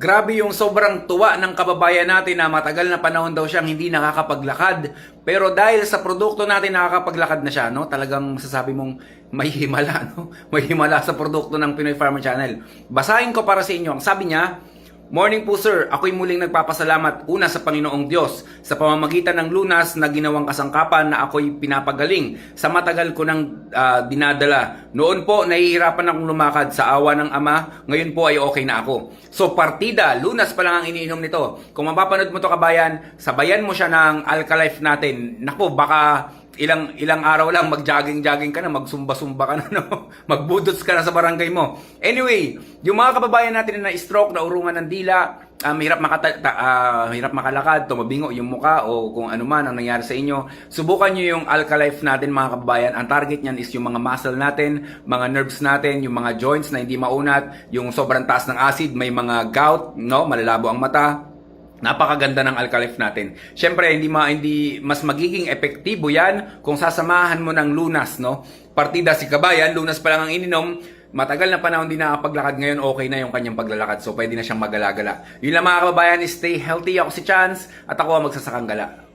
Grabe yung sobrang tuwa ng kababayan natin na matagal na panahon daw siyang hindi nakakapaglakad. Pero dahil sa produkto natin nakakapaglakad na siya, no? Talagang masasabi mong may himala, no? May himala sa produkto ng Pinoy Farmer Channel. Basahin ko para sa inyo. Ang sabi niya, "Morning po sir, ako'y muling nagpapasalamat una sa Panginoong Diyos sa pamamagitan ng lunas na ginawang kasangkapan na ako'y pinapagaling sa matagal ko nang dinadala. Noon po nahihirapan akong lumakad sa awa ng Ama, ngayon po ay okay na ako." So partida, lunas pa lang ang iniinom nito. Kung mapapanood mo to kabayan, sabayan mo siya ng Alkalife natin. Naku, baka ilang araw lang mag-jogging-jogging ka na, magsumba-sumba ka na, no? Magbudots ka na sa barangay mo. Anyway, yung mga kababayan natin na stroke, na urungan ng dila, hirap makalakad, tumabingo yung muka o kung ano man ang nangyari sa inyo, subukan nyo yung Alkalife natin mga kababayan. Ang target niyan is yung mga muscle natin, mga nerves natin, yung mga joints na hindi maunat, yung sobrang taas ng acid, may mga gout, no? Malalabo ang mata. Napakaganda ng Alkalife natin. Siyempre, hindi mas magiging epektibo yan kung sasamahan mo ng lunas, no? Partida si kabayan, lunas pa lang ang ininom, matagal na panahon din nakapaglakad, ngayon okay na yung kanyang paglalakad. So, pwede na siyang magalagala. Yun lang mga kababayan, stay healthy. Ako si Chance at ako ang magsasakang gala.